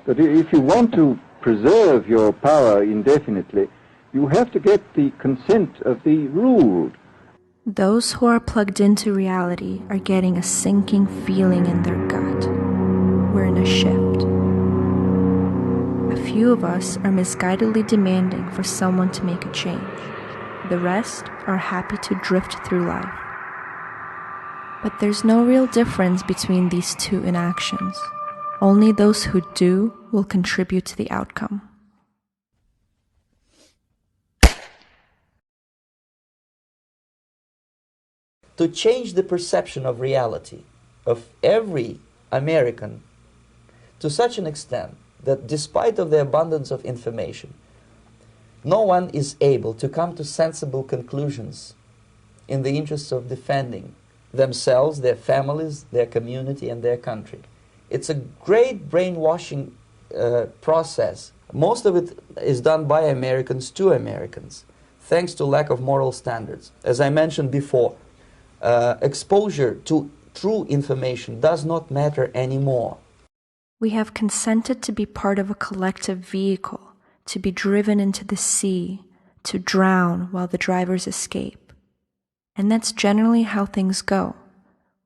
But if you want to preserve your power indefinitely, you have to get the consent of the ruled. Those who are plugged into reality are getting a sinking feeling in their gut. We're in a shift. A few of us are misguidedly demanding for someone to make a change. The rest are happy to drift through life. But there's no real difference between these two inactions. Only those who do will contribute to the outcome. To change the perception of reality of every American to such an extent that despite of the abundance of information, no one is able to come to sensible conclusions in the interests of defending themselves, their families, their community, and their country. It's a great brainwashing process. Most of it is done by Americans to Americans, thanks to lack of moral standards. As I mentioned before, exposure to true information does not matter anymore. We have consented to be part of a collective vehicle, to be driven into the sea, to drown while the drivers escape. And that's generally how things go.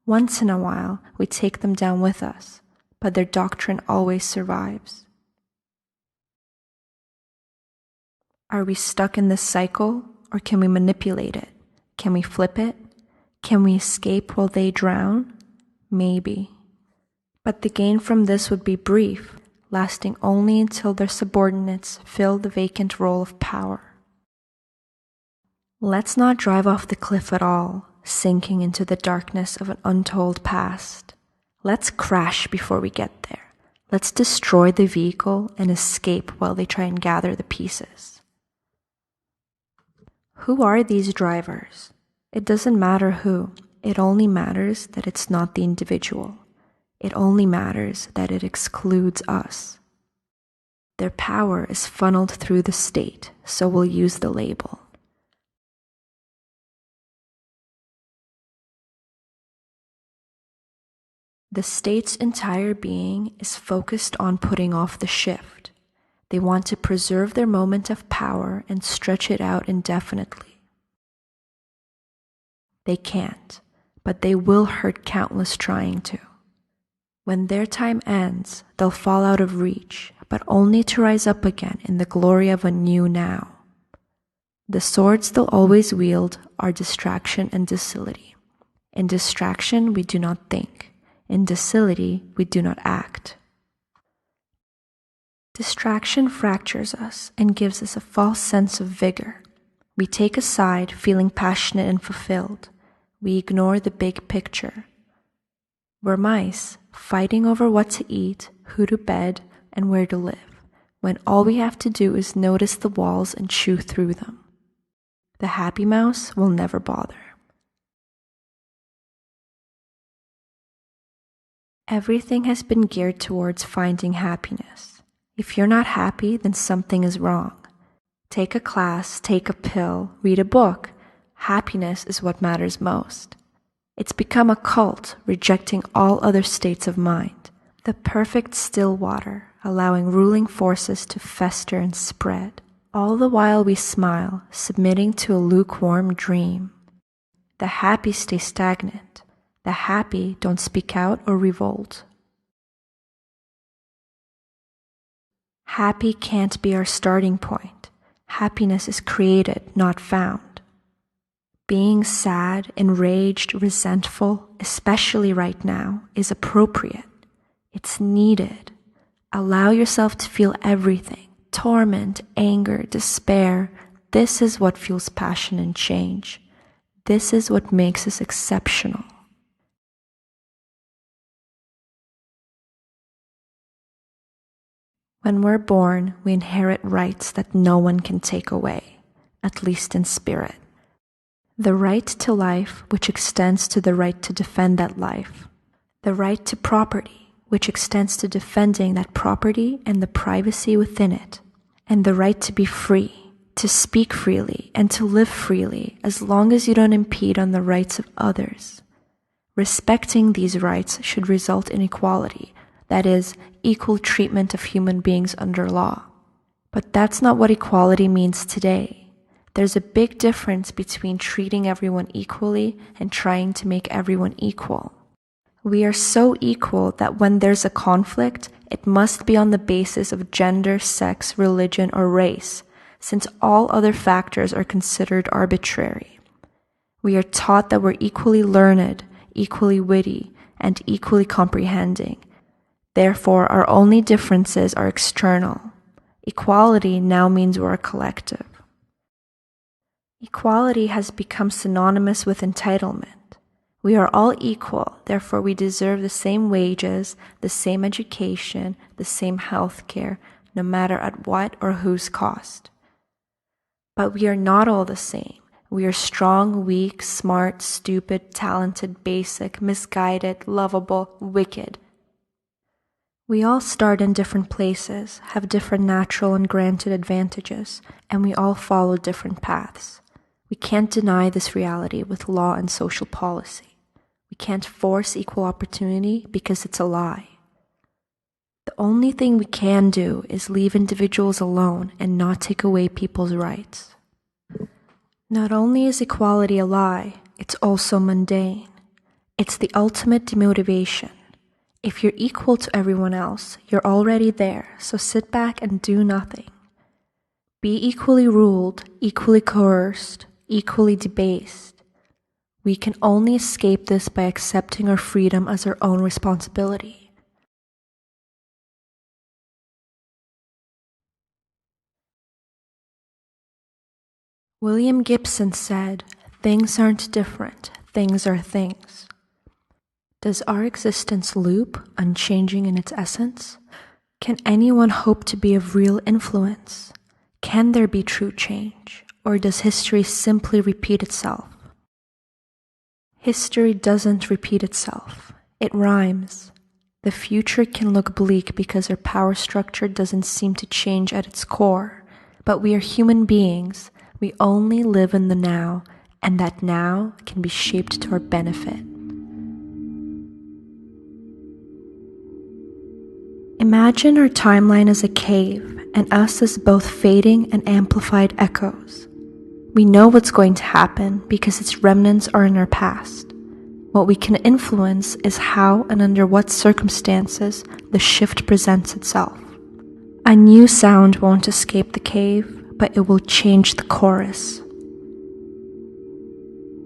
Once in a while, we take them down with us, but their doctrine always survives. Are we stuck in this cycle, or can we manipulate it? Can we flip it? Can we escape while they drown? Maybe. But the gain from this would be brief, lasting only until their subordinates fill the vacant role of power. Let's not drive off the cliff at all, sinking into the darkness of an untold past. Let's crash before we get there. Let's destroy the vehicle and escape while they try and gather the pieces. Who are these drivers? It doesn't matter who. It only matters that it's not the individual. It only matters that it excludes us. Their power is funneled through the state, so we'll use the label. The state's entire being is focused on putting off the shift. They want to preserve their moment of power and stretch it out indefinitely. They can't, but they will hurt countless trying to. When their time ends, they'll fall out of reach, but only to rise up again in the glory of a new now. The swords they'll always wield are distraction and docility. In distraction, we do not think. In docility, we do not act. Distraction fractures us and gives us a false sense of vigor. We take a side, feeling passionate and fulfilled. We ignore the big picture. We're mice, fighting over what to eat, who to bed, and where to live, when all we have to do is notice the walls and chew through them. The happy mouse will never bother. Everything has been geared towards finding happiness. If you're not happy, then something is wrong. Take a class, take a pill, read a book. Happiness is what matters most. It's become a cult, rejecting all other states of mind. The perfect still water, allowing ruling forces to fester and spread. All the while we smile, submitting to a lukewarm dream. The happy stay stagnant. The happy don't speak out or revolt. Happy can't be our starting point. Happiness is created, not found. Being sad, enraged, resentful, especially right now, is appropriate. It's needed. Allow yourself to feel everything. Torment, anger, despair. This is what fuels passion and change. This is what makes us exceptional. When we're born, we inherit rights that no one can take away, at least in spirit. The right to life, which extends to the right to defend that life. The right to property, which extends to defending that property and the privacy within it. And the right to be free, to speak freely and to live freely as long as you don't impede on the rights of others. Respecting these rights should result in equality, that is, equal treatment of human beings under law. But that's not what equality means today. There's a big difference between treating everyone equally and trying to make everyone equal. We are so equal that when there's a conflict, it must be on the basis of gender, sex, religion, or race, since all other factors are considered arbitrary. We are taught that we're equally learned, equally witty, and equally comprehending. Therefore, our only differences are external. Equality now means we're a collective. Equality has become synonymous with entitlement. We are all equal, therefore we deserve the same wages, the same education, the same health care, no matter at what or whose cost. But we are not all the same. We are strong, weak, smart, stupid, talented, basic, misguided, lovable, wicked. We all start in different places, have different natural and granted advantages, and we all follow different paths. We can't deny this reality with law and social policy. We can't force equal opportunity because it's a lie. The only thing we can do is leave individuals alone and not take away people's rights. Not only is equality a lie, it's also mundane. It's the ultimate demotivation. If you're equal to everyone else, you're already there, so sit back and do nothing. Be equally ruled, equally coerced, equally debased. We can only escape this by accepting our freedom as our own responsibility. William Gibson said, "Things aren't different, things are things." Does our existence loop, unchanging in its essence? Can anyone hope to be of real influence? Can there be true change, or does history simply repeat itself? History doesn't repeat itself. It rhymes. The future can look bleak because our power structure doesn't seem to change at its core, but we are human beings. We only live in the now, and that now can be shaped to our benefit. Imagine our timeline as a cave, and us as both fading and amplified echoes. We know what's going to happen because its remnants are in our past. What we can influence is how and under what circumstances the shift presents itself. A new sound won't escape the cave, but it will change the chorus.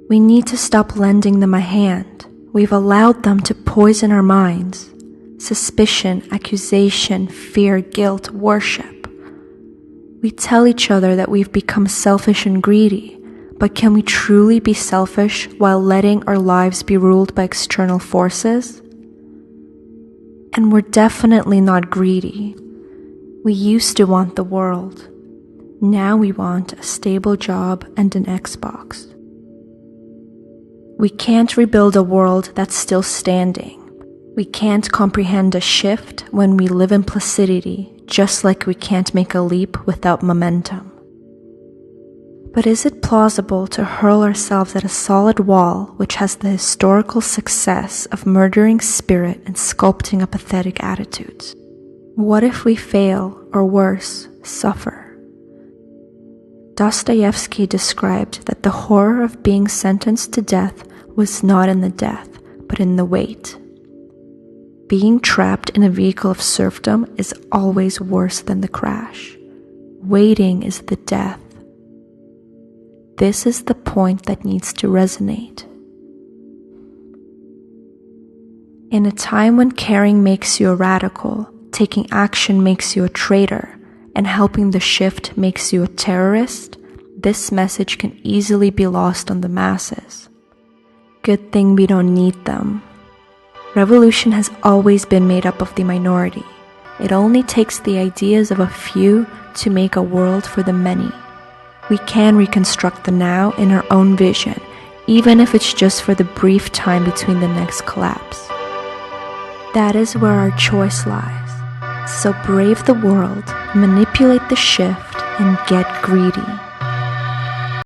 We need to stop lending them a hand. We've allowed them to poison our minds. Suspicion, accusation, fear, guilt, worship. We tell each other that we've become selfish and greedy, but can we truly be selfish while letting our lives be ruled by external forces? And we're definitely not greedy. We used to want the world. Now we want a stable job and an Xbox. We can't rebuild a world that's still standing. We can't comprehend a shift when we live in placidity, just like we can't make a leap without momentum. But is it plausible to hurl ourselves at a solid wall which has the historical success of murdering spirit and sculpting apathetic attitudes? What if we fail, or worse, suffer? Dostoevsky described that the horror of being sentenced to death was not in the death, but in the wait. Being trapped in a vehicle of serfdom is always worse than the crash. Waiting is the death. This is the point that needs to resonate. In a time when caring makes you a radical, taking action makes you a traitor, and helping the shift makes you a terrorist, this message can easily be lost on the masses. Good thing we don't need them. Revolution has always been made up of the minority. It only takes the ideas of a few to make a world for the many. We can reconstruct the now in our own vision, even if it's just for the brief time between the next collapse. That is where our choice lies. So brave the world, manipulate the shift, and get greedy.